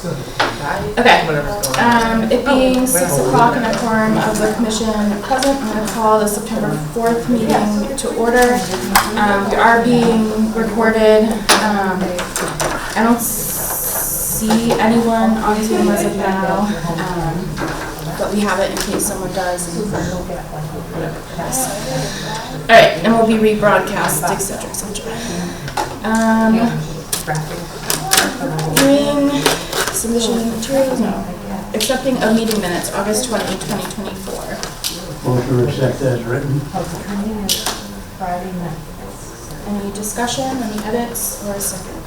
Okay. It being 6 o'clock and a quorum of the commission present, I'm going to call the September 4th meeting to order. We are being recorded. I don't see anyone on Zoom as of now, but we have it in case someone does. All right, and we'll be rebroadcast, etc., etc. Doing submission of materials, no. Accepting of meeting minutes, August 20, 2024. Motion to accept as written. Any discussion, any edits, or a second?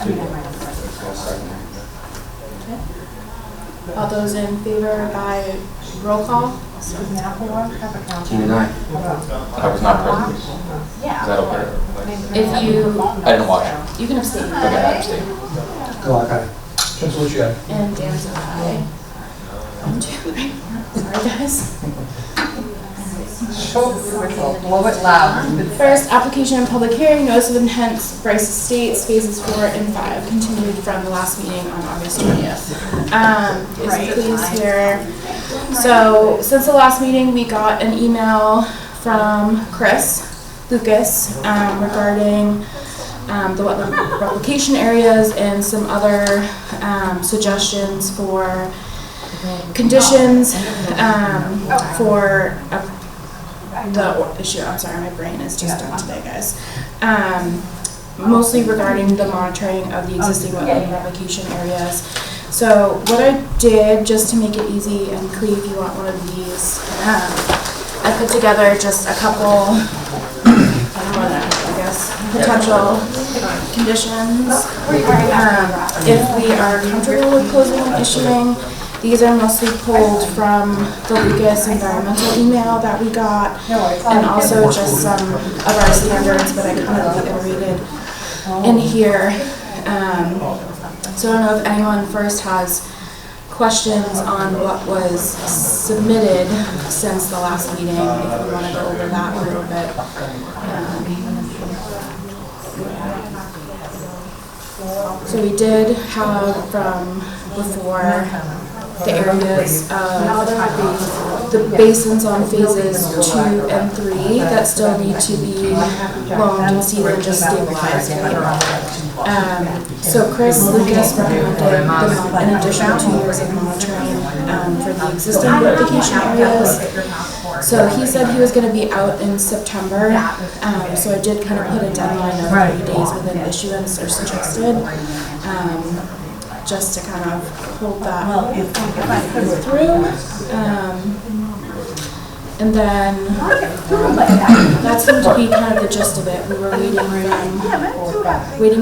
Okay. All those in favor by roll call? Team and I was not present. Is that okay? If you... I didn't watch. You can abstain. Okay, I abstained. Clark, aye. Resolution. And Dan's an aye. Sorry, guys. Blow it loud. First, application and public hearing, notice of intent, Brice Estates, phases 4 and 5, continued from the last meeting on August 20th. Please here. So, since the last meeting, we got an email from Chris Lucas regarding the wetland replication areas and some other suggestions for conditions for the issue. I'm sorry, my brain is just done today, guys. Mostly regarding the monitoring of the existing wetland replication areas. So what I did, just to make it easy and clear if you want one of these, I put together just a couple, potential conditions. If we are comfortable with closing and issuing, these are mostly pulled from the Lucas environmental email that we got, and also just some of our standards, but I kind of reiterated in here. So I don't know if anyone first has questions on what was submitted since the last meeting, if we want to go over that a little bit. So we did have from before the areas of the basins on phases 2 and 3 that still need to be loaned and seeded and just stabilized. So Chris Lucas recommended an additional 2 years of monitoring for the existing replication areas. So he said he was going to be out in September, so I did kind of put a deadline of 30 days within issuance or suggested. Just to kind of hold that through. And then that seemed to be kind of the gist of it. We were waiting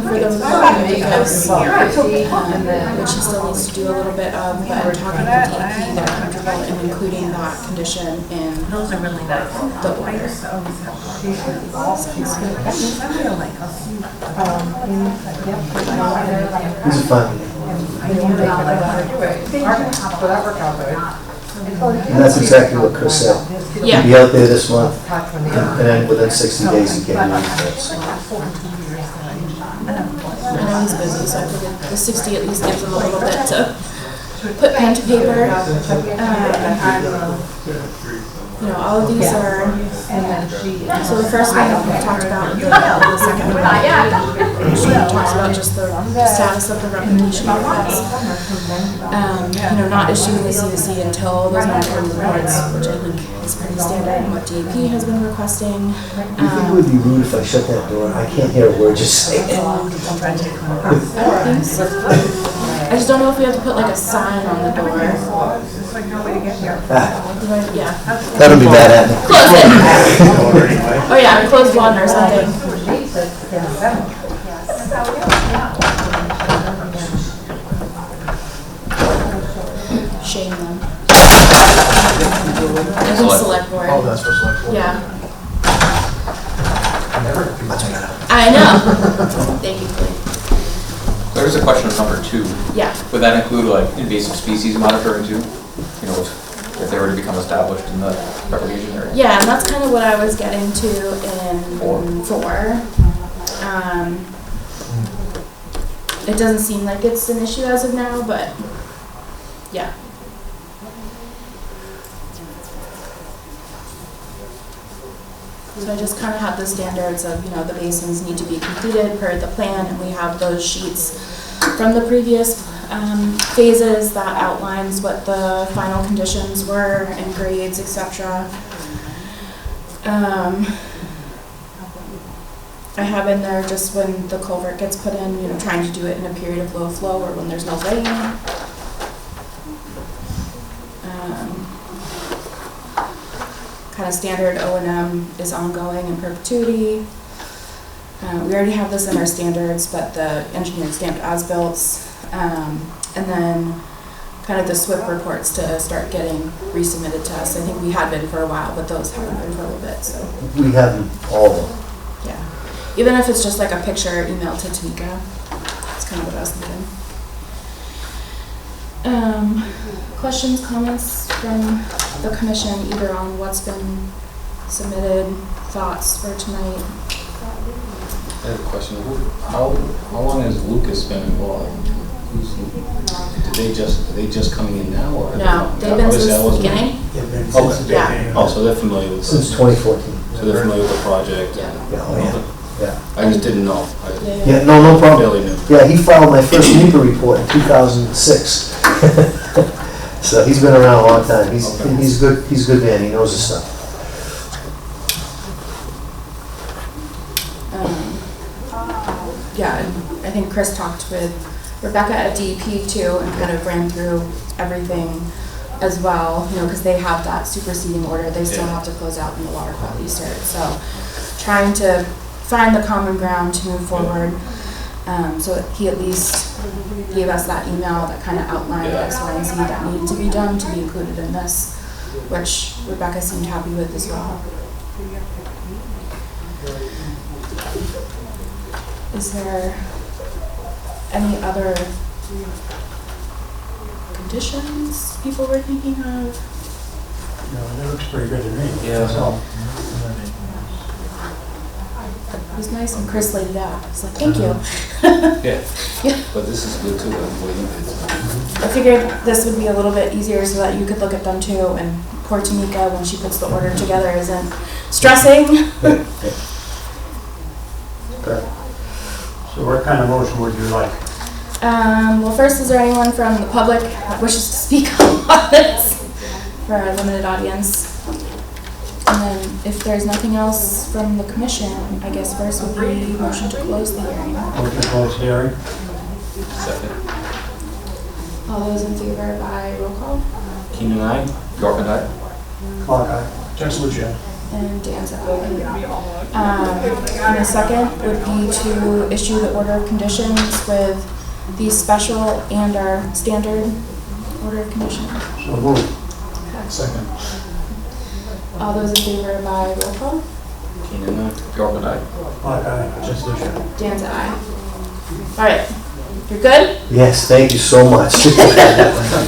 for the report from Lucas, which he still needs to do a little bit of, but talking to DEP, they're comfortable in including that condition in the order. This is fun. And that's exactly what Chris said. Yeah. He'll be out there this month, and then within 60 days he can use it. I know he's busy, so I figured the 60 at least gives him a little bit to put pen to paper. All of these are, so the first one we talked about, the second one, she talks about just the status of the replication areas. Not issuing the CUC until those monitoring reports, which I think is pretty standard and what DEP has been requesting. You think it would be rude if I shut that door? I can't hear a word you're saying. I just don't know if we have to put like a sign on the door. Yeah. That'll be bad at me. Close it. Oh yeah, close one or something. Shame them. I think select board. Oh, that's for select board. Yeah. I know. Thank you, Clea. There's a question of number 2. Yeah. Would that include like invasive species monitoring too? If they were to become established in the replication area? Yeah, and that's kind of what I was getting to in 4. It doesn't seem like it's an issue as of now, but yeah. So I just kind of have the standards of, you know, the basins need to be completed per the plan, and we have those sheets from the previous phases that outlines what the final conditions were and grades, etc. I have in there just when the culvert gets put in, you know, trying to do it in a period of low flow or when there's no rain. Kind of standard O&M is ongoing in perpetuity. We already have this in our standards, but the engineered stamped as-built, and then kind of the SWIP reports to start getting resubmitted to us. I think we had been for a while, but those haven't been for a little bit. So We have all of them. yeah, even if it's just like a picture emailed to Tamika, that's kind of what I was thinking. Questions, comments from the commission, either on what's been submitted, thoughts for tonight? I have a question. How long has Lucas been involved? Are they just coming in now, or No, they've been since the beginning. Okay. Yeah. Oh, so they're familiar with Since 2014. So they're familiar with the project. Yeah. Yeah, oh yeah. Yeah. I just didn't know. Yeah, no problem. Fairly new. Yeah, he filed my first NEPA report in 2006. So he's been around a long time. He's a good man. He knows his stuff. Yeah, and I think Chris talked with Rebecca at DEP too, and kind of ran through everything as well, you know, because they have that superseding order. They still have to close out in the water quality cert. So trying to find the common ground to move forward. So he at least gave us that email that kind of outlined X, Y, and Z that needed to be done to be included in this, which Rebecca seemed happy with as well. Is there any other conditions people were thinking of? No, that looks pretty good to me. Yeah. So, It was nice and Chris laid it out. It's like, thank you. Yeah. Yeah. But this is good too. I figured this would be a little bit easier so that you could look at them too, and poor Tamika, when she puts the order together, isn't stressing. So what kind of motion would you like? Well, first, is there anyone from the public that wishes to speak on this for our limited audience? And then if there's nothing else from the commission, I guess first would be motion to close the hearing. Motion to close hearing? Second. All those in favor by roll call? Keenan, aye? York and I. Clock eye. Just legit. And Dan's aye. And the second would be to issue the order of conditions with the special and our standard order of conditions. So moved. Second. All those in favor by roll call? Keenan, aye? York and I. Clock eye. Just legit. Dan's aye. All right, you're good? Yes, thank you so much.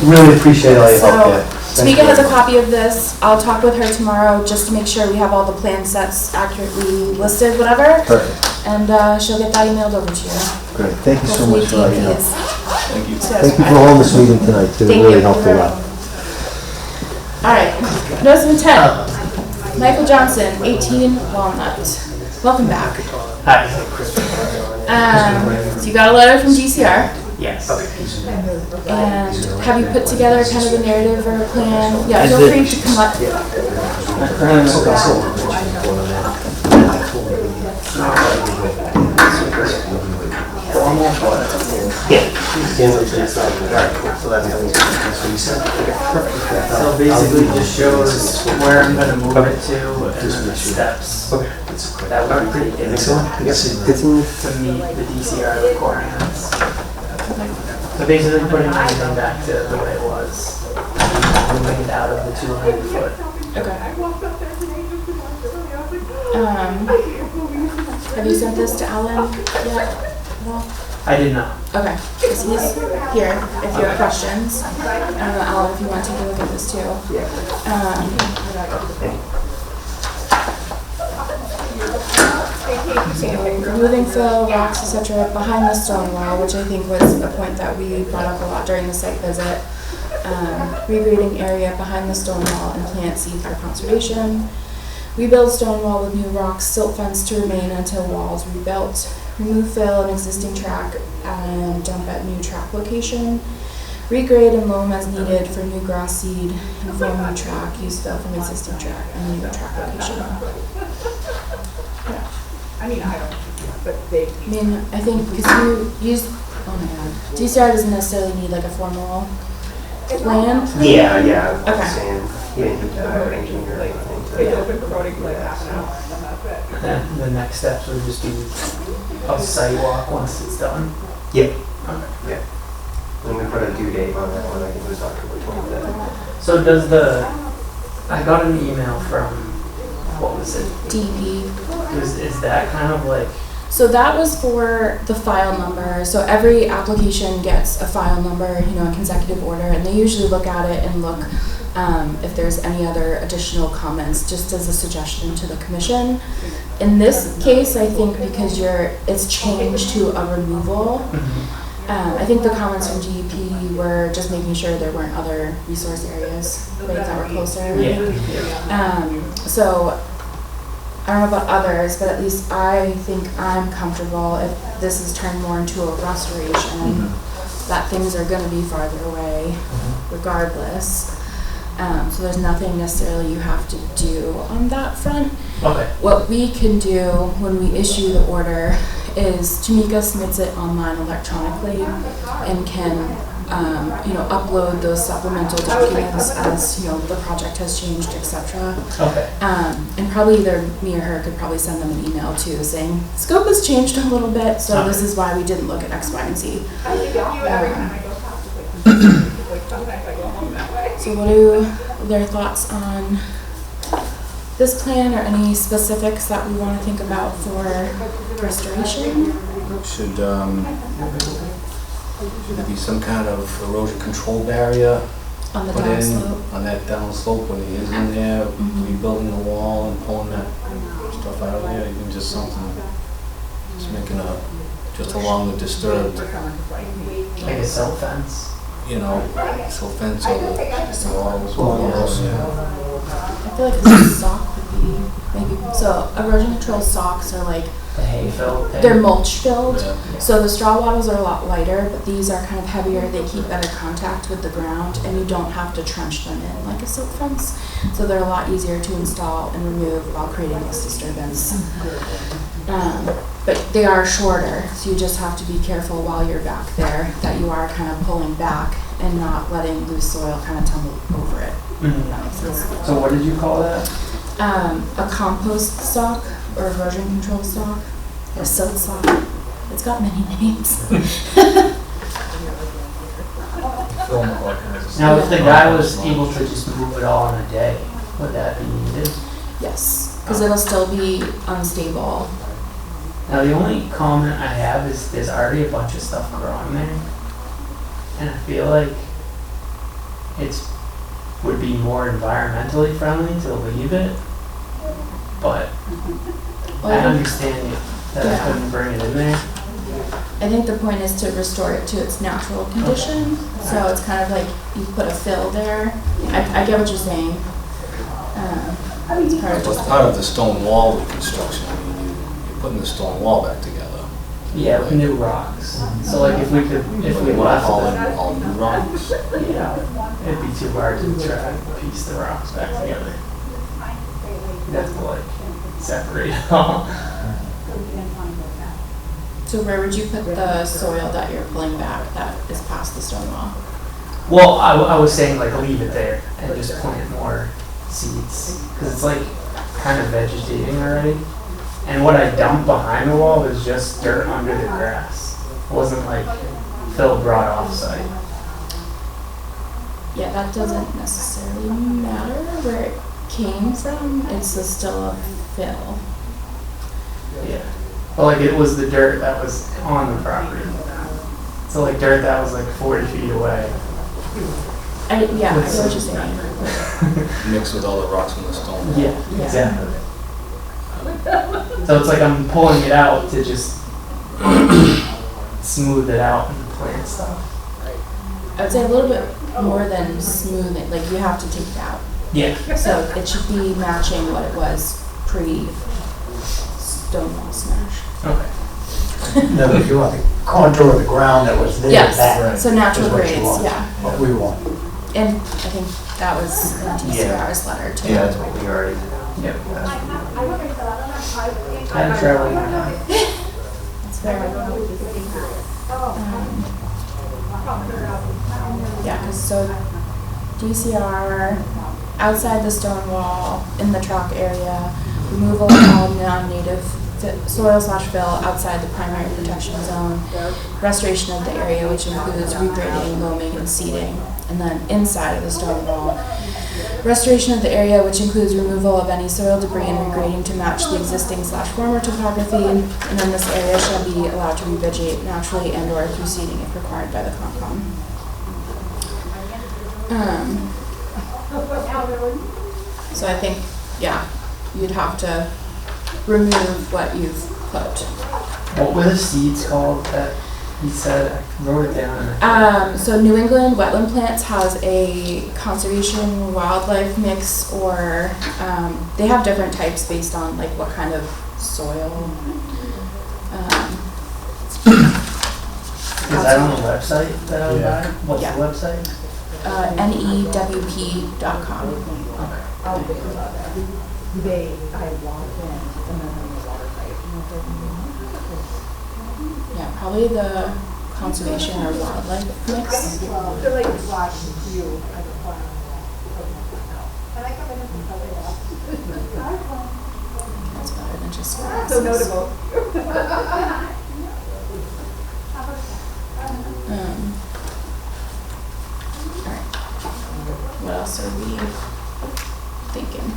Really appreciate all your help there. Tamika has a copy of this. I'll talk with her tomorrow just to make sure we have all the plan sets accurately listed, whatever. Perfect. And she'll get that emailed over to you. Great. Thank you so much for all your help. Thank you. Thank you for holding this meeting tonight, too. It Thank really you. helped a lot. All right, notice of intent. Michael Johnson, 18 Walnut. Welcome back. Hi. So you got a letter from DCR. Yes. And have you put together kind of a narrative or a plan? Yeah, I feel did. free to come up. So basically just shows where I'm gonna move it to and then the steps that would be taken to meet the DCR requirements. So basically putting everything back to the way it was, moving it out of the 200 foot. Okay. Have you sent this to Alan yet? No? I did not. Okay, because he's here if you have questions. Alan, if you want to take a look at this too. So removing fill, rocks, etc. behind the stone wall, which I think was a point that we brought up a lot during the site visit. Regrading area behind the stone wall and plant seed for conservation. Rebuild stone wall with new rocks, silt fence to remain until walls rebuilt. Remove fill in existing track and dump at new track location. Regrade and loam as needed for new grass seed and form new track. Use fill from existing track and new track location. Yeah. I mean, I think because you use, oh my god, DCR doesn't necessarily need like a formal plan. Yeah. Okay. Saying you didn't need to hire an engineer or anything. Then the next steps would just be a sidewalk once it's done. Yep. Okay. Yeah. And we put a due date on that one, I think it was October 25th. So I got an email from, what was it? DP. Is that kind of like, So that was for the file number. So every application gets a file number, in consecutive order, and they usually look at it and look if there's any other additional comments, just as a suggestion to the commission. In this case, I think because it's changed to a removal. I think the comments from DEP were just making sure there weren't other resource areas that were closer. So I don't know about others, but at least I think I'm comfortable if this is turned more into a restoration, that things are going to be farther away regardless. So there's nothing necessarily you have to do on that front. okay. What we can do when we issue the order is Tamika submits it online electronically and can upload those supplemental documents as the project has changed, etc. Okay. And probably either me or her could probably send them an email too saying scope has changed a little bit, so this is why we didn't look at X, Y, and Z. So what are their thoughts on this plan or any specifics that we want to think about for restoration? Should there be some kind of erosion control barrier On the put down in slope? on that down slope when he is in there, rebuilding the wall and pulling that stuff out of there, even just something, just making just along the disturbed, Like a cell fence. so fence or the walls. I feel like a sock would be maybe, so erosion control socks are like, The hay filled thing. they're mulch filled. Yeah. So the straw wattles are a lot lighter, but these are kind of heavier. They keep better contact with the ground, and you don't have to trench them in like a silk fence. So they're a lot easier to install and remove while creating less disturbance. But they are shorter, so you just have to be careful while you're back there that you are kind of pulling back and not letting loose soil kind of tumble over it. If that makes sense. So what did you call that? A compost sock or erosion control sock or silt sock. It's got many names. Now, if the guy was able to just move it all in a day, would that be needed? Yes, because it'll still be unstable. Now, the only comment I have is there's already a bunch of stuff growing there. And I feel like would be more environmentally friendly to leave it. But I understand that I couldn't bring it in there. I think the point is to restore it to its natural condition. So it's kind of like you put a fill there. I get what you're saying. It's part of It's part of the stone wall reconstruction. I mean, you're putting the stone wall back together. Yeah, with new rocks. So like if we left all it, all new rocks. yeah, it'd be too hard to try to piece the rocks back together. You'd have to like separate it all. So where would you put the soil that you're pulling back that is past the stone wall? Well, I was saying like leave it there and just plant more seeds because it's like kind of vegetating already. And what I dumped behind the wall was just dirt under the grass. It wasn't like Phil brought off site. Yeah, that doesn't necessarily matter where it came from. It's still a fill. Yeah. But like it was the dirt that was on the property. So like dirt that was like 40 feet away. I get what you're saying. Mixed with all the rocks from the stone wall. Yeah, exactly. So it's like I'm pulling it out to just smooth it out and plant stuff. I would say a little bit more than smoothing, like you have to take it out. Yeah. So it should be matching what it was pre-stonewall smash. Okay. No, if you want the contour of the ground that was there Yes, back. so natural is what you grades, want, yeah. What we want. And I think that was in DCR's letter too. Yeah, that's what we already. Yep. asked for. I'm traveling. That's fair. Yeah, because so DCR, outside the stone wall, in the track area, removal of all non-native soil/fill outside the primary protection zone, restoration of the area, which includes regrading, loaming, and seeding, and then inside of the stone wall, restoration of the area, which includes removal of any soil debris and regrading to match the existing/former topography, and then this area shall be allowed to revegetate naturally and/or through seeding if required by the Concom. So I think, yeah, you'd have to remove what you've put. What were the seeds called that he said? I wrote it down. So New England Wetland Plants has a conservation wildlife mix, or they have different types based on like what kind of soil. Is that on the website that I would buy? What's Yeah. the website? NEWP.com. Yeah, probably the conservation or wildlife mix. That's better than just grasses. Alright. What else are we thinking?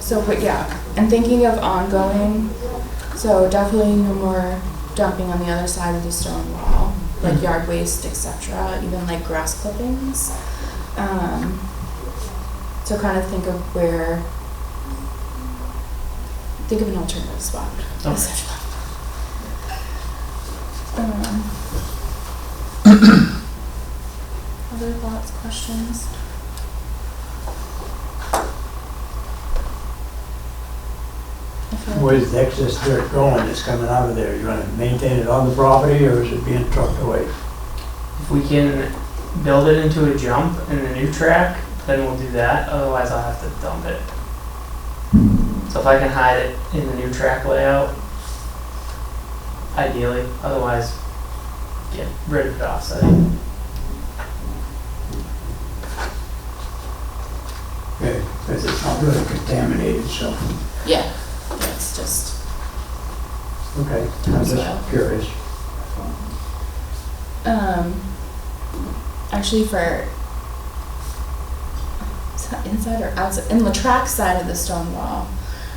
So, but yeah, and thinking of ongoing, so definitely no more dumping on the other side of the stone wall, like yard waste, etc., even like grass clippings. So kind of think of an alternative spot, essentially. Other thoughts, questions? Where's the excess dirt going that's coming out of there? You gonna maintain it on the property or is it being trucked away? If we can build it into a jump in the new track, then we'll do that. Otherwise, I'll have to dump it. So if I can hide it in the new track layout, ideally. Otherwise, get rid of it offsite. Okay, because it's not really contaminated, so, Yeah, it's just, okay, I'm Soil. just curious. actually for, is that inside or outside? In the track side of the stone wall,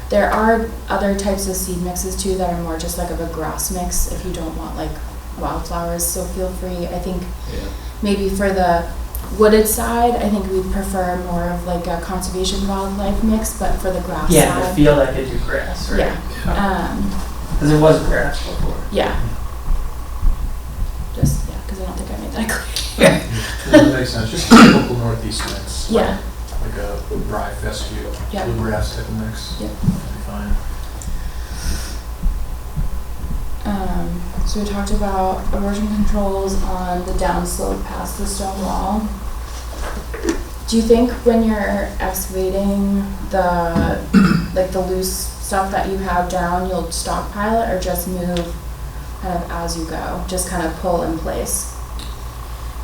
there are other types of seed mixes too that are more just like of a grass mix if you don't want like wildflowers, so feel free. I think maybe for the wooded side, I think we'd prefer more of like a conservation wildlife mix, but for the grass Yeah, in the side. field I could do grass, right? Yeah. Because it was grass before. Yeah. Just, yeah, because I don't think I made that clear. That makes sense, just a typical northeast mix. Yeah. Like a rye fescue, Yeah. bluegrass type of mix. Yep. That'd be fine. So we talked about erosion controls on the downslope past the stone wall. Do you think when you're excavating the loose stuff that you have down, you'll stockpile it or just move kind of as you go, just kind of pull in place?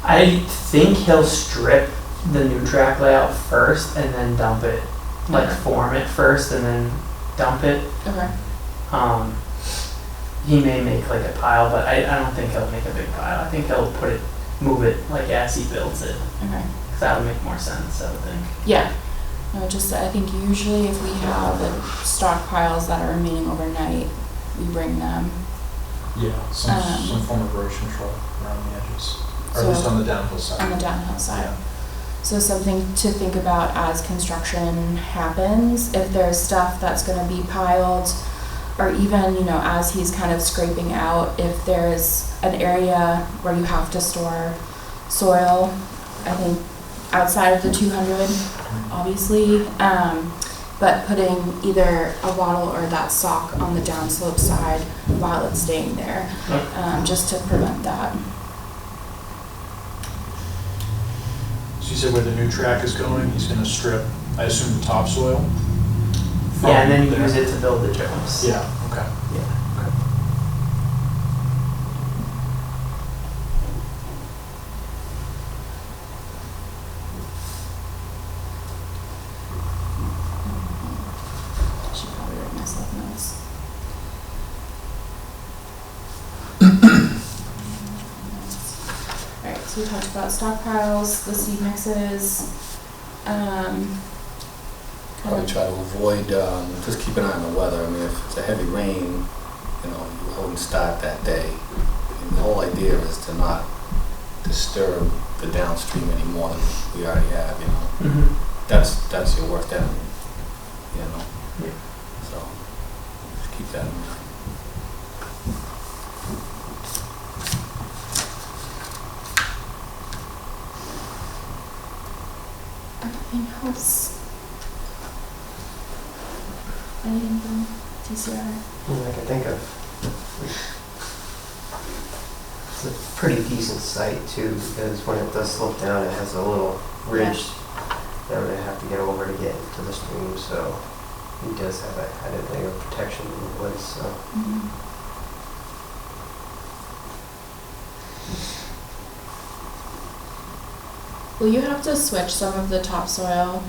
I think he'll strip the new track layout first and then dump it, like Okay. form it first and then dump it. Okay. He may make like a pile, but I don't think he'll make a big pile. I think he'll move it like as he builds it. Okay. Cause that would make more sense, I would think. Yeah. No, just I think usually if we have like stockpiles that are remaining overnight, we bring them. Yeah, some form of erosion control around the edges, or at least So- on the downhill side. On the downhill side. So something to think about as construction happens, if there's stuff that's gonna be piled, or even, you know, as he's kind of scraping out, if there's an area where you have to store soil, I think outside of the 200, obviously, but putting either a wattle or that sock on the downslope side while it's staying there, just to prevent that. So you said where the new track is going, he's gonna strip, I assume, the topsoil? Yeah, and then from use there? it to build the jumps. Yeah, okay. Yeah. I should probably write myself notes. Alright, so we talked about stockpiles, the seed mixes, Probably try to avoid, just keep an eye on the weather. I mean, if it's a heavy rain, you know, you wouldn't start that day. And the whole idea is to not disturb the downstream any more than we already have, you know. Mm-hmm. That's your worst enemy, you know. Yeah. So, just keep that in mind. anything else? Anything from TCR? I can think of. It's a pretty decent site too, because when it does slope down, it has a little ridge that would have to get over to get to the stream, so he does have a layer of protection in place, so. Mm-hmm. Will you have to switch some of the topsoil,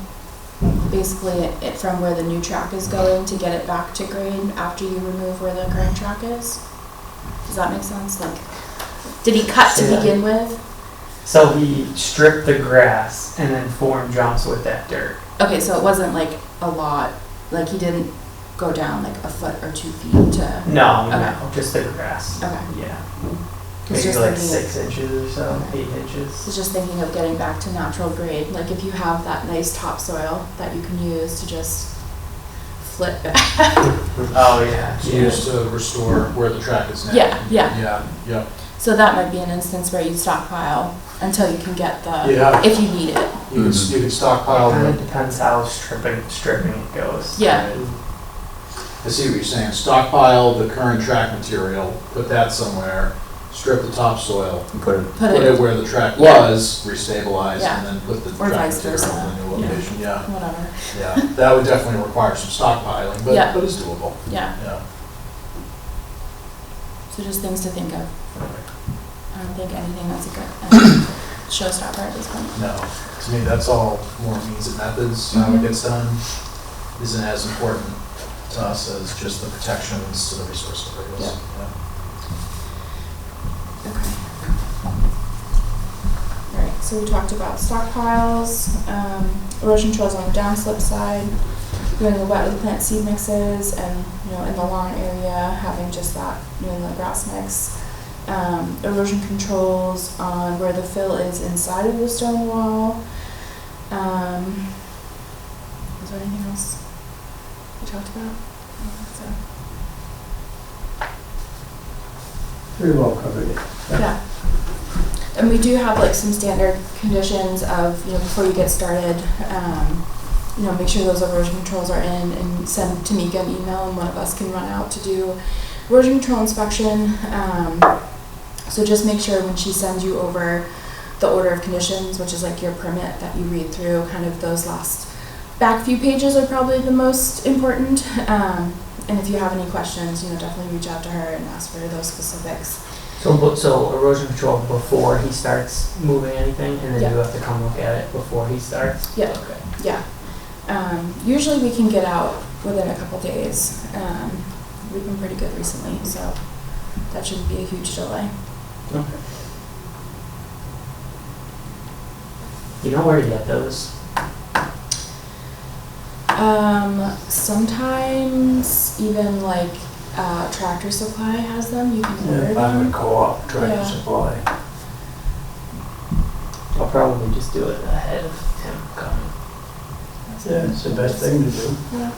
basically it from where the new track is going, to get it back to grade after you remove where the current track is? Does that make sense? Like, did he cut to Yeah. begin with? So he stripped the grass and then formed jumps with that dirt. Okay, so it wasn't like a lot, like he didn't go down like a foot or 2 feet to, No, Okay. no, just the grass. okay. Yeah. 'Cause Maybe just like thinking of- 6 inches or so, Okay. 8 inches. So just thinking of getting back to natural grade, like if you have that nice topsoil that you can use to just flip back. Oh, yeah. So just to restore where the track is now. Yeah, yeah. Yeah, yeah. So that might be an instance where you stockpile until you can get the, Yeah. if you need it. You can stockpile Kind the, of depends how stripping it goes. Yeah. I see what you're saying, stockpile the current track material, put that somewhere, strip the topsoil, Put it, Put put it, it where the track Yeah. was, restabilize, Yeah. and then put the Or track vice material versa. in the new Yeah. location, yeah. whatever. Yeah, that would definitely require some stockpiling, Yeah. but it's doable, Yeah, yeah. so just things to think of. I don't think anything that's a good showstopper at this point. No, to me, that's all more means and methods, how it Mhm. gets done isn't as important to us as just the protections to the resource areas. Yeah. Yeah. Okay. Alright, so we talked about stockpiles, erosion controls on the downslip side, doing the wetland plant seed mixes, and, you know, in the lawn area, having just that New England grass mix. Erosion controls on where the fill is inside of the stone wall. Was there anything else we talked about? I don't think so. Pretty well covered it. Yeah. And we do have like some standard conditions of, you know, before you get started, you know, make sure those erosion controls are in and send Tamika an email and one of us can run out to do erosion control inspection. So just make sure when she sends you over the order of conditions, which is like your permit that you read through, kind of those last back few pages are probably the most important. And if you have any questions, you know, definitely reach out to her and ask for those specifics. So erosion control before he starts moving anything, and then Yeah. you have to come look at it before he starts? Yeah. Okay. Yeah. Usually we can get out within a couple days. We've been pretty good recently, so that shouldn't be a huge delay. Okay. You know where to get those? Sometimes even like Tractor Supply has them. You can order Yeah, I'm them. a co-op, Tractor Yeah. Supply. Up probably just do it ahead of him coming. Yeah, it's the best thing to do. Yeah.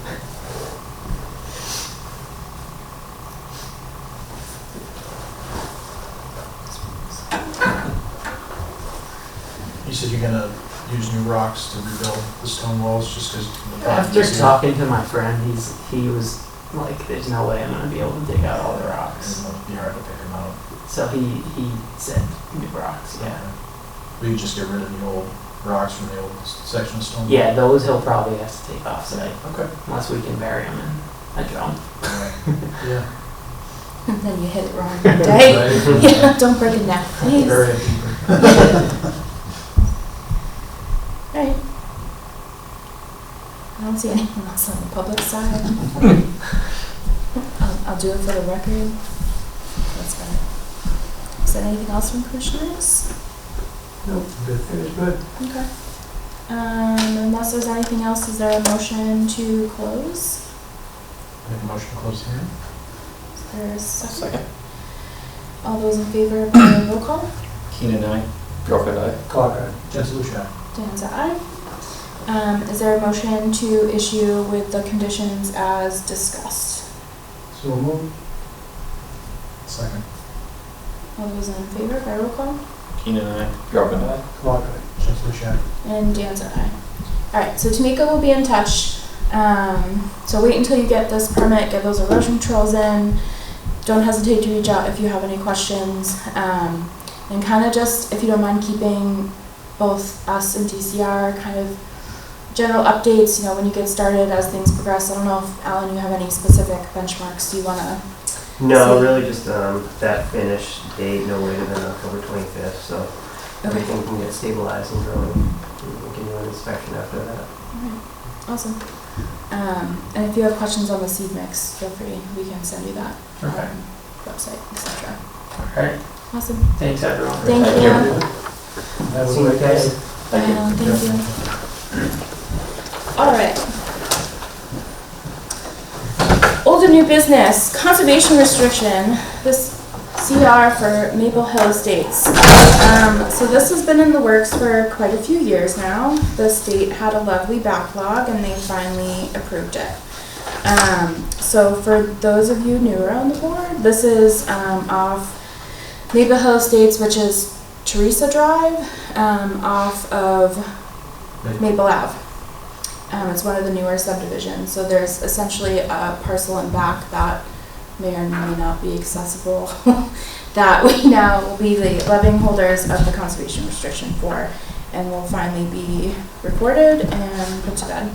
You said you're gonna use new rocks to rebuild the stone walls just because. After talking to my friend, he was like, there's no way I'm gonna be able to dig out all the rocks. It'd be hard to pick them out. So he said new rocks, yeah. We could just get rid of the old rocks from the old section of stone wall. Yeah, those he'll probably have to take off site, Okay. unless we can bury them in a drum. Yeah. And then you hit it wrong one day. Yeah, don't break a neck, please. Very deeper. Alright. I don't see anything else on the public side. I'll do it for the record. That's fine. Is there anything else from commissioners? Nope, good. It was good. Okay. Unless there's anything else, is there a motion to close? Make a motion to close the hearing? Is there a second? All those in favor by roll call? Keenan, aye. Yorkwood, aye. Clock eye. Jensen Lucia. Dan's aye. Is there a motion to issue with the conditions as discussed? So moved. Second. All those in favor by roll call? Keenan, aye. Yorkwood, aye. Clock eye. Jensen Lucia. And Dan's an aye. Alright, so Tamika will be in touch. So wait until you get this permit, get those erosion controls in. Don't hesitate to reach out if you have any questions. And kind of just, if you don't mind keeping both us and DCR kind of general updates, you know, when you get started as things progress. I don't know if, Alan, you have any specific benchmarks you want to... No, See. really just that finish date no later than October 25th, so everything can get stabilized and growing. We can do an inspection after that. Alright, awesome. And if you have questions on the seed mix, feel free, we can send you that. Okay. Website, etc. Alright, Awesome. thanks everyone. Thank you. Have a See you great guys. day. Thank you. Alright. Old and new business, conservation restriction, this CR for Maple Hill Estates. So this has been in the works for quite a few years now. The state had a lovely backlog and they finally approved it. So for those of you newer on the board, this is off Maple Hill Estates, which is Teresa Drive, off of Maple Ave. It's one of the newer subdivisions, so there's essentially a parcel in back that may or may not be accessible that we now will be the living holders of the conservation restriction for, and will finally be recorded and put to bed.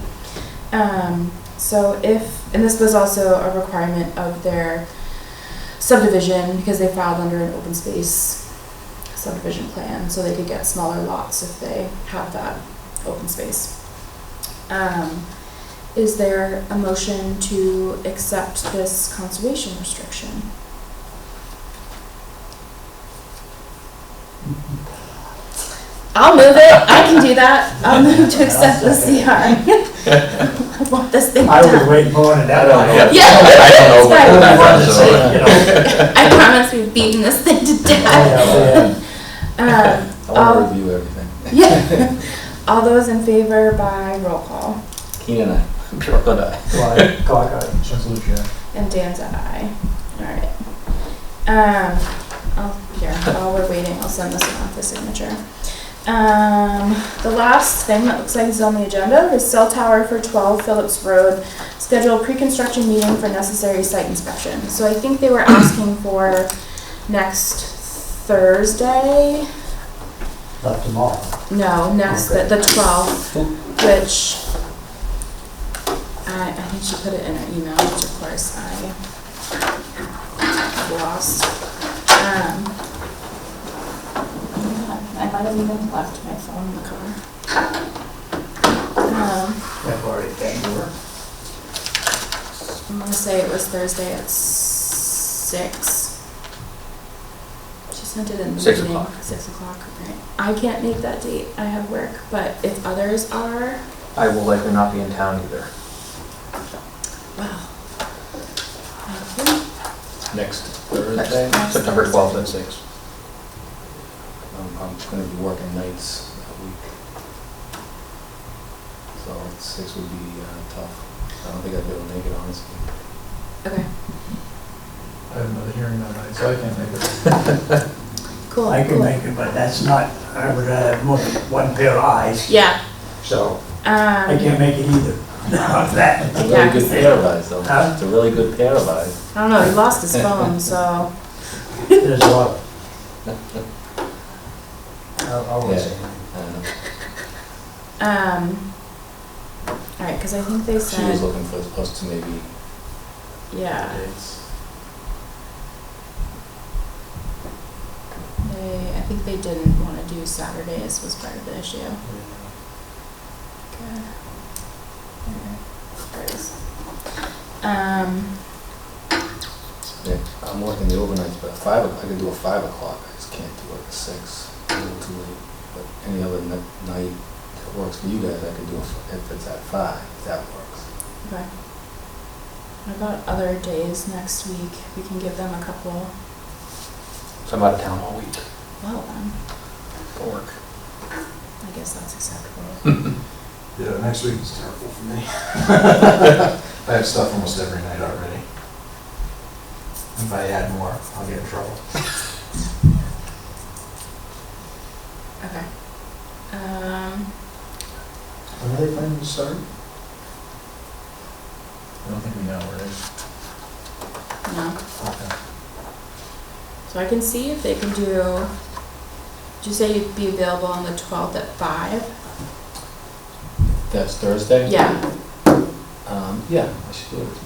So and this was also a requirement of their subdivision because they filed under an open space subdivision plan, so they could get smaller lots if they have that open space. Is there a motion to accept this conservation restriction? I'll move it. I can do that. I'll move to accept the CR. I want this thing I was done. waiting for it, and that one. Yeah, I don't know it's what fine. I wanted to say, you know. I promise we've beaten this thing to death. Yeah. I want to review everything. Yeah. All those in favor by roll call. Keenan, aye. Yorkwood, aye. Clock eye. Jensen Lucia. And Dan's at aye. Alright. Here, while we're waiting, I'll send this around for signature. The last thing that looks like is on the agenda is cell tower for 12 Phillips Road. Schedule pre-construction meeting for necessary site inspection. So I think they were asking for next Thursday. Not tomorrow. No, next, Okay. the 12th, which I think she put it in her email, which of course I lost. I might have even left my phone in the car. I've already paid for it. I'm gonna say it was Thursday at 6. She sent it in the 6 evening. o'clock. 6 o'clock, right. I can't make that date, I have work, but if others are, I will likely not be in town either. wow. Thank you. Next Thursday. September 12th at 6. I'm going to be working nights 6 would be tough. I don't think I'd be able to make it, honestly. Okay, I have another hearing that night, so I can't make it. cool. I can cool. make it, but that's not, I would have more than one pair of eyes, Yeah. so I can't make it either. Not that. It's a Yeah, really good pair of eyes, though. Huh? It's a really good pair of eyes. I don't know, he lost his phone, so. There's a lot. I'll Yeah. listen. I don't know. Alright, cause I think they She was said, looking for us to maybe yeah, dates. I think they didn't wanna do Saturdays was part of the issue. Okay. There it is. Yeah, I'm working the overnights, but 5 o'clock, I could do a 5 o'clock. I just can't do it at 6. A little too late. But any other night that works for you guys, I could do it if it's at 5. If that works. Okay. What about other days next week? We can give them a couple, So I'm out of town all week well then, for work. I guess that's acceptable. Yeah, next week is terrible for me. I have stuff almost every night already. If I add more, I'll get in trouble. Okay. When are they planning to start? I don't think we know, right? No. Okay. So I can see if they can do, did you say you'd be available on the 12th at 5? That's Thursday? Yeah, Yeah, I should be able to do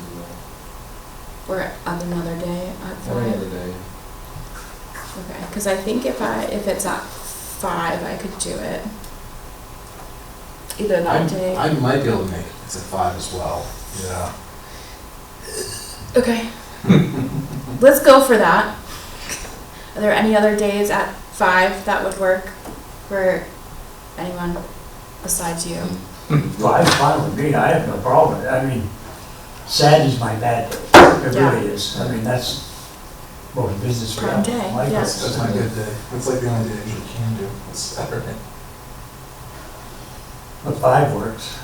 or on another day at that. 5? Every other day. Okay, because I think if it's at 5, I could do it. Either that day. I might be able to make it. It's at 5 as well. Yeah. Okay. Let's go for that. Are there any other days at 5 that would work for anyone besides you? Five's fine with me, I have no problem with it. I mean, Saturday's my bad day, it Yeah. really is. I mean, that's most business we Prime have. day, Like, yeah. That's my good day. It's like the only day I usually can do. It's Saturday. But 5 works.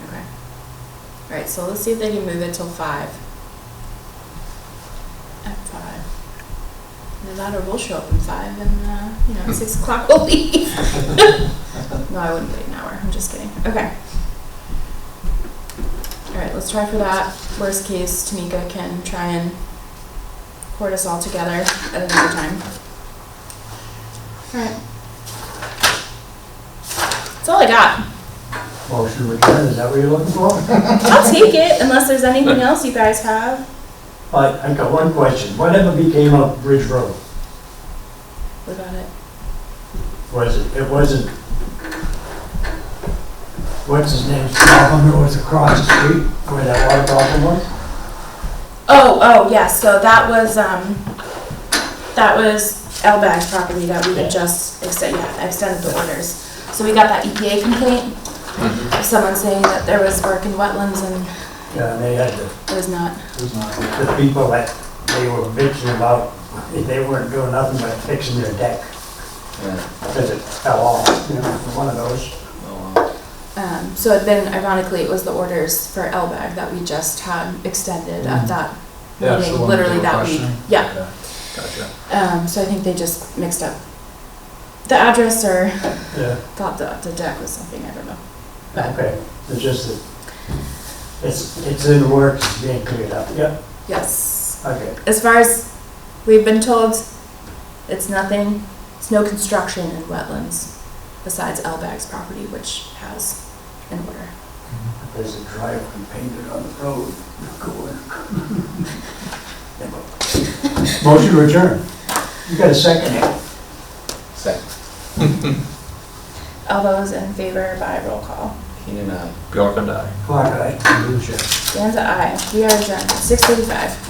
Okay. Alright, so let's see if they can move it till 5. At 5. Either that or we'll show up in 5 and, 6 o'clock we'll leave. No, I wouldn't wait an hour. I'm just kidding. Okay. Alright, let's try for that. Worst case, Tamika can try and court us all together at another time. Alright. That's all I got. Motion return, is that what you're looking for? I'll take it unless there's anything else you guys have. I got one question. Whatever became of Bridge Road? What about it? It wasn't, what's his name's problem, it was across the street where that water problem was? Oh, yes, so that was L-Bag's property that we had just extended the orders. So we got that EPA complaint of someone saying that there was work in wetlands and Yeah, and they had it was not. the people that they were bitching about, they weren't doing nothing but fixing their deck Yeah. because it fell off, one of those. Oh, So ironically, it was the orders for L-Bag that we just had extended at that Yeah, it's the meeting, one literally you were that week. questioning? Yeah. Okay. Gotcha. So I think they just mixed up the address or Yeah. thought the deck was something, I don't know. Okay, it's just that, it's in the works, it's being cleared up, yep, Yes. okay. As far as we've been told, it's nothing, it's no construction in wetlands besides L-Bag's property, which has an order. There's a driveway painted on the road, Motion to adjourn. You got a second here? Second. All those in favor by roll call. Keenan, Bjork and I. Clark, aye. Danza, aye. We are adjourned at 6:35.